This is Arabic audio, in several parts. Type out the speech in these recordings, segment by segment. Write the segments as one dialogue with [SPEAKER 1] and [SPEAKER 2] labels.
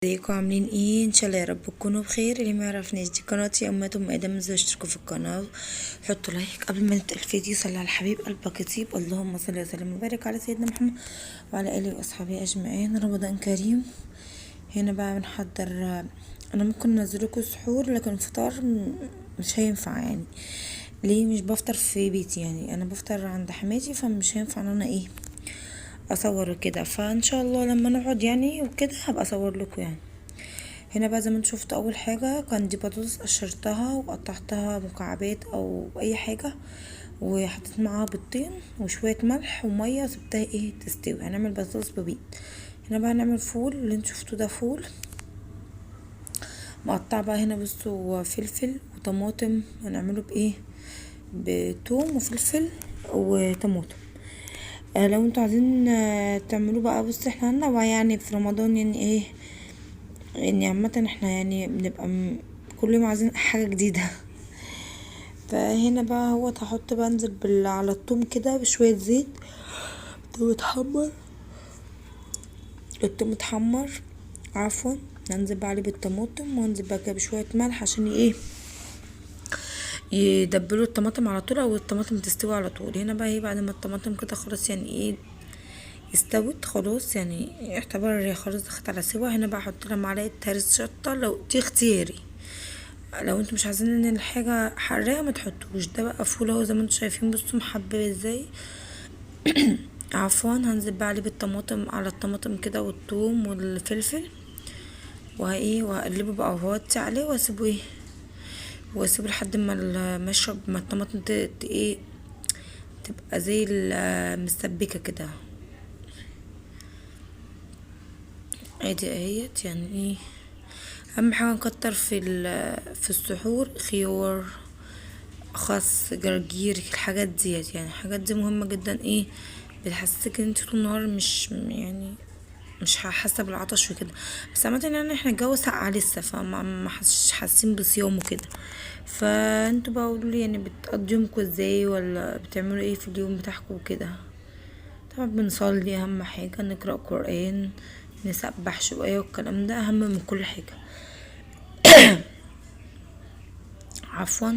[SPEAKER 1] ازيكم عاملين ايه؟ ان شاء الله يا رب تكونوا بخير. اللي ما يعرفنيش، دي قناتي اماتم ادم، ازاي اشتركوا في القناه، حطوا لايك قبل ما نبدا الفيديو، صلي على الحبيب قلبك يطيب. اللهم صل وسلم وبارك على سيدنا محمد وعلى اله واصحابه اجمعين. رمضان كريم. هنا بقى بنحضر. انا ممكن انزلكوا سحور، لكن الفطار مش هينفع يعني. ليه؟ مش بفطر في بيتي، يعني انا بفطر عند حماتي، فمش هينفع ان انا اصور كده. فان شاء الله لما نقعد يعني وكده هبقى اصور لكم يعني. هنا بقى زي ما انتوا شفتوا، اول حاجه كان دي بطاطس، قشرتها وقطعتها مكعبات او اي حاجه، وحطيت معاها بيضتين وشويه ملح وميه، سبتها تستوي. هنعمل بطاطس ببيض. هنا بقى هنعمل فول، اللي انتوا شفتوه ده فول مقطع. بقى هنا بصوا فلفل وطماطم، هنعمله بتوم وفلفل وطماطم. لو انتوا عايزين تعملوه بقى، بص احنا هننوع يعني في رمضان، يعني يعني عامة احنا يعني بنبقى كل يوم عايزين حاجة جديدة. فهنا بقى هو هحط، بنزل على الثوم كده بشوية زيت. الثوم اتحمر، الثوم اتحمر، عفوا. هنزل بقى عليه بالطماطم، وانزل بقى كده بشوية ملح عشان يدبلوا الطماطم على طول، او الطماطم تستوي على طول. هنا بقى بعد ما الطماطم كده خلاص يعني استوت خلاص، يعني يعتبر خلاص دخلت على سوا. هنا بقى احط لها معلقه هرس شطه، لو دي اختياري. لو انتوا مش عايزين ان الحاجه حراقه ما تحطوش. ده بقى فول اهو زي ما انتوا شايفين، بصوا محبب ازاي. عفوا. هنزل بقى عليه بالطماطم، على الطماطم كده والثوم والفلفل، وهقلبه بقى وهوطي عليه، واسيبه لحد ما يشرب، ما الطماطم تبقى زي المسبكه كده. ادي اهيت يعني اهم حاجه نكتر في السحور خيار، خس، جرجير، الحاجات ديت يعني. الحاجات دي مهمه جدا، بتحسسك ان انت طول النهار مش حاسه بالعطش وكده. بس عامه يعني احنا الجو ساقع لسه، فما حاسين بصيام وكده. فانتوا بقى قولوا لي يعني بتقضوا يومكم ازاي، ولا بتعملوا ايه في اليوم بتاعكم وكده. طبعا بنصلي، اهم حاجه نقرا قران، نسبح شويه، والكلام ده اهم من كل حاجه. عفوا.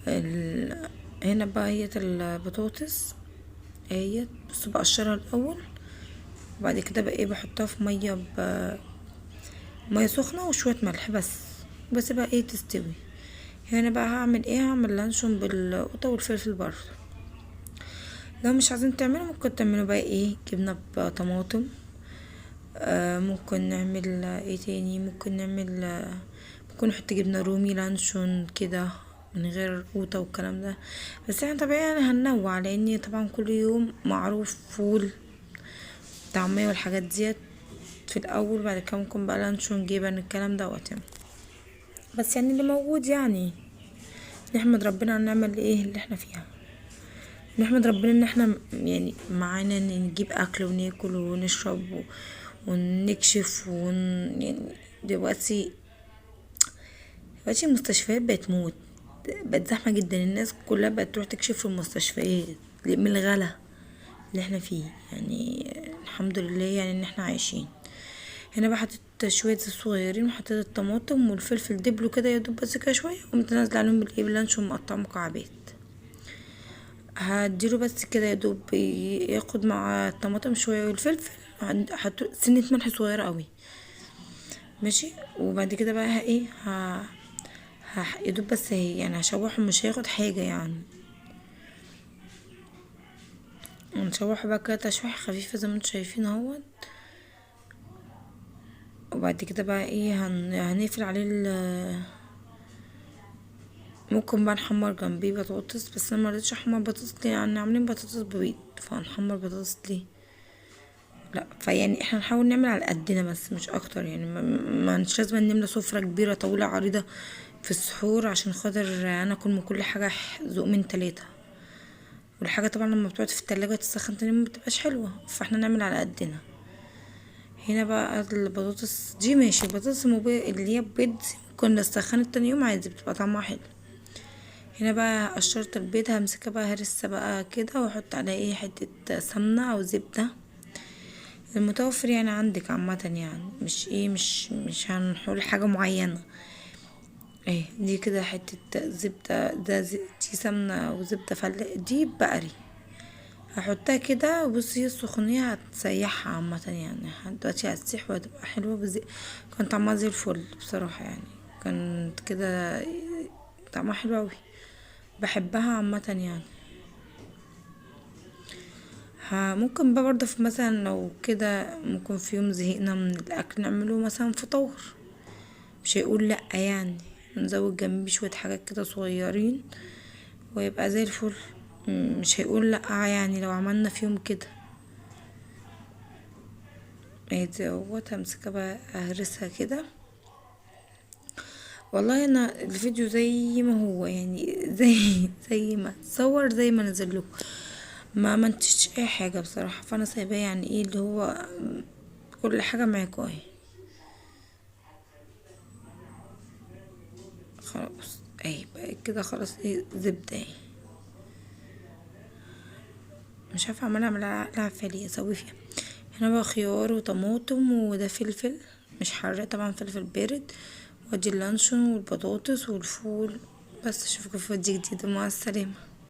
[SPEAKER 1] ال... هنا بقى البطاطس بس بقشرها الاول، وبعد كده بقى بحطها في ميه سخنه وشويه ملح بس بقى تستوي. هنا بقى هعمل لانشون بالقوطه والفلفل برضه. لو مش عايزين تعملوا، ممكن تعملوا بقى جبنه بطماطم. ممكن نعمل تاني، ممكن نحط جبنه رومي لانشون كده من غير قوطه والكلام ده. بس احنا طبيعي يعني هننوع، لان طبعا كل يوم معروف فول طعمية والحاجات ديت في الاول، بعد كده ممكن بقى لانشون جبن الكلام دوت يعني. بس يعني اللي موجود يعني نحمد ربنا على النعمة اللي احنا فيها. نحمد ربنا ان احنا يعني معانا ان نجيب اكل وناكل ونشرب ونكشف يعني دلوقتي المستشفيات بقت موت، بقت زحمة جدا. الناس كلها بقت تروح تكشف في المستشفيات من الغلا اللي احنا فيه يعني. الحمد لله يعني ان احنا عايشين. هنا بقى حطيت شوية زيت صغيرين، وحطيت الطماطم والفلفل دبلو كده يدوب بس كده شوية، وقمت نازلة عليهم باللانشون مقطع مكعبات. هديله بس كده يدوب ياخد مع الطماطم شوية والفلفل. هحط سنة ملح صغيرة قوي، ماشي. وبعد كده بقى يدوب بس يعني هشوحه، مش هياخد حاجة يعني. نشوحه بقى كده تشويح خفيفة زي ما انتوا شايفين اهوت. وبعد كده بقى هنقفل عليه ممكن بقى نحمر جنبيه بطاطس، بس انا مرضتش احمر بطاطس ليه، يعني عاملين بطاطس ببيض، فهنحمر بطاطس ليه؟ لا، فيعني احنا نحاول نعمل على قدنا بس مش اكتر يعني. ما مش لازم نملى سفرة كبيرة طويلة عريضة في السحور، عشان خاطر انا اكل من كل حاجة ذوق من 3. والحاجة طبعا لما بتقعد في التلاجة تسخن تاني ما بتبقاش حلوة، فاحنا نعمل على قدنا. هنا بقى البطاطس دي ماشي، البطاطس اللي هي بيض ممكن نسخنها تاني يوم عادي، بتبقى طعمها حلو. هنا بقى قشرت البيض، همسكها بقى هرسها بقى كده، واحط عليها حتة سمنة او زبدة. المتوفر يعني عندك عامة، يعني مش ايه، مش هنقول حاجة معينة. ايه دي كده حتة زبدة، دي سمنة وزبدة دي بقري. هحطها كده، بصي السخونية هتسيحها عامة، يعني دلوقتي هتسيح وهتبقى حلوة كان طعمها زي الفل بصراحة، يعني كانت كده طعمها حلو اوي، بحبها عامة يعني. ممكن بقى برضه في مثلا لو كده، ممكن في يوم زهقنا من الاكل نعمله مثلا فطار، مش هيقول لا يعني، نزود جنبيه شوية حاجات كده صغيرين ويبقى زي الفل. مش هيقول لا يعني لو عملنا في يوم كده. ادي اهوت، همسكها بقى اهرسها كده. والله انا الفيديو زي ما هو يعني، زي ما اتصور زي ما نزل لكم، ما منتجتش اي حاجه بصراحه، فانا سايباه يعني ايه اللي هو كل حاجه معاكم اهي. خلاص اهي بقى كده، خلاص ايه زبده اهي. مش عارفه اعملها فعليا اسوي فيها. هنا بقى خيار وطماطم، وده فلفل مش حراق طبعا، فلفل بارد، وادي اللانشون والبطاطس والفول. بس اشوفكم في فيديو جديد، مع السلامه.